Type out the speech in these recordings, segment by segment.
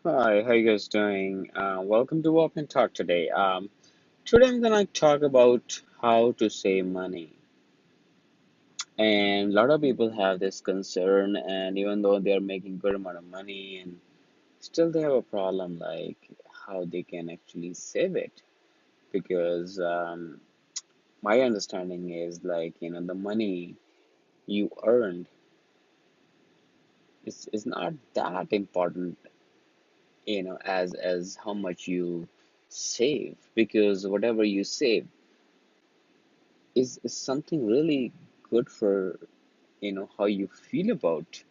Hi, how you guys doing? Welcome to Walk and Talk today. Today I'm gonna talk about how to save money. And a lot of people have this concern, and even though they're making good amount of money, and still they have a problem like how they can actually save it. Because my understanding is like the money you earned is not that important as how much you save, because whatever you save is something really good for how you feel about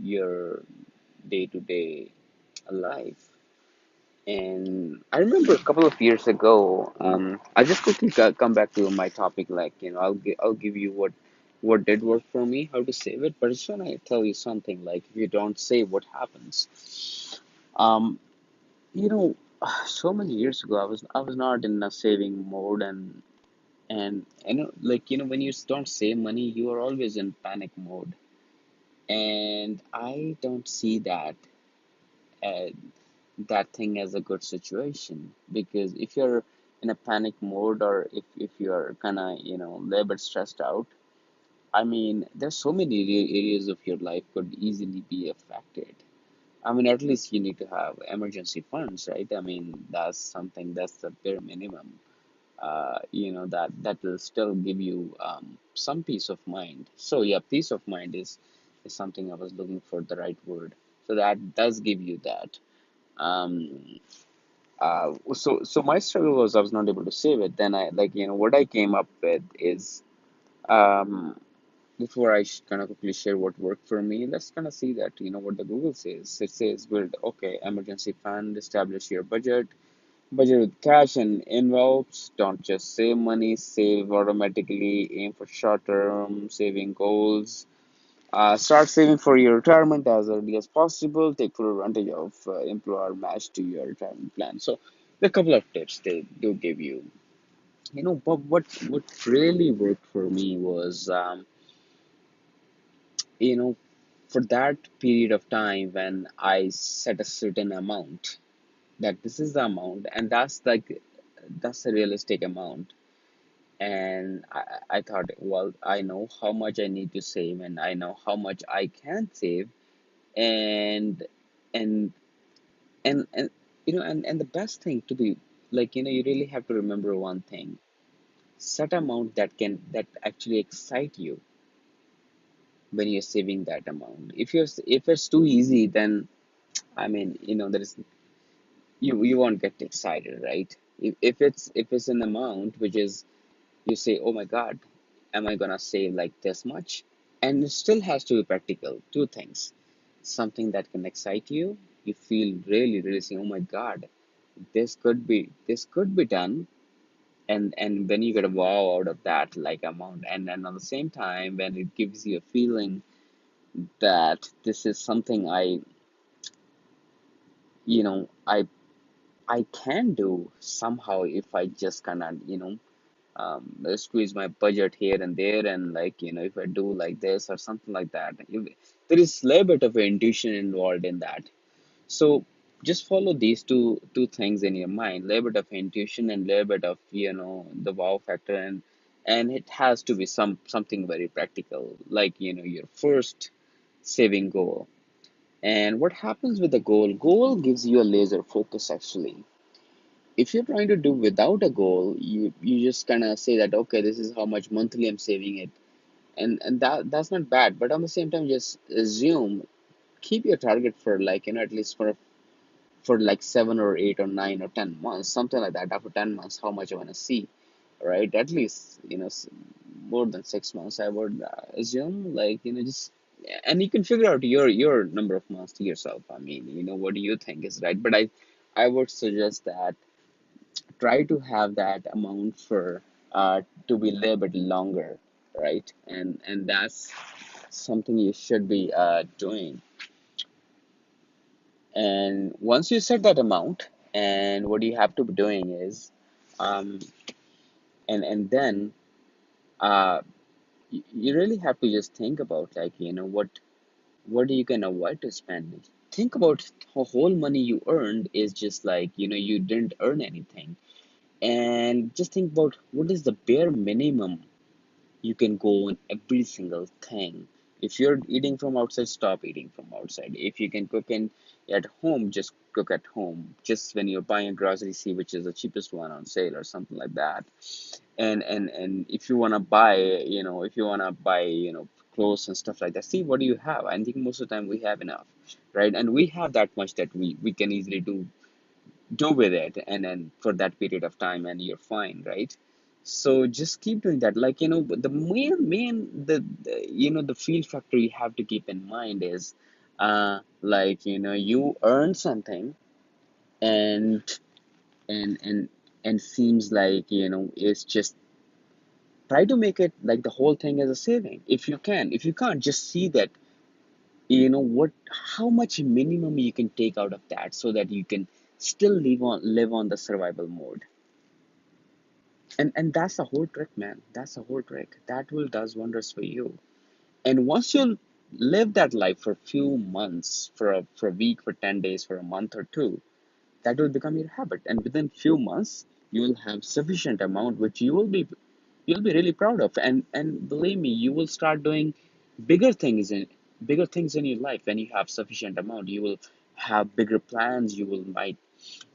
your day-to-day life. And I remember a couple of years ago, I'll just quickly come back to my topic. Like, I'll give you what did work for me, how to save it. But I just want to tell you something. Like, if you don't save, what happens? Um, you know, so many years ago, I was not in a saving mode, and like when you don't save money, you are always in panic mode. And I don't see uh, that thing as a good situation, because if you're in a panic mode, or if you're kind of a little bit stressed out, I mean, there's so many areas of your life could easily be affected. I mean, at least you need to have emergency funds, right? I mean, that's something, that's the bare minimum. That will still give you some peace of mind. So yeah, peace of mind is something I was looking for, the right word. So that does give you that. Um, so my struggle was I was not able to save it. Then I, like, what I came up with is, um, before I kind of quickly share what worked for me, let's kind of see that what the Google says. It says build, okay, emergency fund, establish your budget with cash and envelopes. Don't just save money, save automatically. Aim for short term saving goals. Start saving for your retirement as early as possible. Take full advantage of employer match to your retirement plan. So, a couple of tips they do give you. But what really worked for me was, you know, for that period of time when I set a certain amount, that this is the amount, and that's a realistic amount. And I thought, well, I know how much I need to save, and I know how much I can save. And and and and the best thing to be, like, you really have to remember one thing: set amount that actually excite you when you're saving that amount. If it's too easy, then I mean, there is, you won't get excited, right? If it's an amount which is, you say, oh my God, am I gonna save like this much? And it still has to be practical. Two things: something that can excite you. You feel really, really saying, oh my God, this could be done. And when you get a wow out of that like amount, and then on the same time when it gives you a feeling that this is something you know, I I can do somehow, if I just kind of, squeeze my budget here and there, and like, if I do like this or something like that. There is a little bit of intuition involved in that. So just follow these two things in your mind: little bit of intuition and little bit of the wow factor. And it has to be something very practical, like your first saving goal. And what happens with the goal gives you a laser focus actually. If you're trying to do without a goal, you just kind of say that, okay, this is how much monthly I'm saving it. And that's not bad, but on the same time, just assume, keep your target for, like, at least for like 7 or 8 or 9 or 10 months, something like that. After 10 months, how much I want to see, right? At least more than 6 months, I would assume, like, just, and you can figure out your number of months to yourself. I mean, what do you think is right? But I would suggest that try to have that amount for to be a little bit longer, right? And that's something you should be doing. And once you set that amount, and what you have to be doing is, um, and then uh, you really have to just think about, like, what. what you can avoid to spend. Think about how whole money you earned is just like, you didn't earn anything. And just think about what is the bare minimum you can go on every single thing. If you're eating from outside, stop eating from outside. If you can cook in at home, just cook at home. Just when you're buying a grocery, see which is the cheapest one on sale or something like that. And if you wanna buy, if you wanna buy, clothes and stuff like that, see what do you have. I think most of the time we have enough, right? And we have that much that we can easily do with it, and then for that period of time, and you're fine, right? So just keep doing that. Like, but the main the field factor you have to keep in mind is, like, you earn something, and and and seems like, it's just try to make it like the whole thing as a saving if you can. If you can't, just see that, what how much minimum you can take out of that so that you can still live on the survival mode. And that's the whole trick, man. That's the whole trick. That will does wonders for you. And once you live that life for a few months, for a week, for 10 days, for a month or two, that will become your habit. And within few months, you will have sufficient amount which you'll be really proud of. And believe me, you will start doing bigger things in bigger things in your life when you have sufficient amount. You will have bigger plans. You will might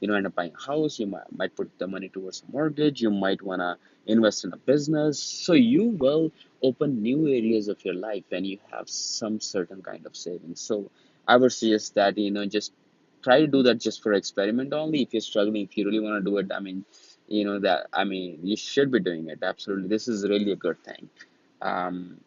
end up buying a house. You might put the money towards a mortgage. You might want to invest in a business. So you will open new areas of your life when you have some certain kind of savings. So I would suggest that, just try to do that just for experiment only. If you're struggling, if you really want to do it, I mean, you should be doing it. Absolutely, this is really a good thing. And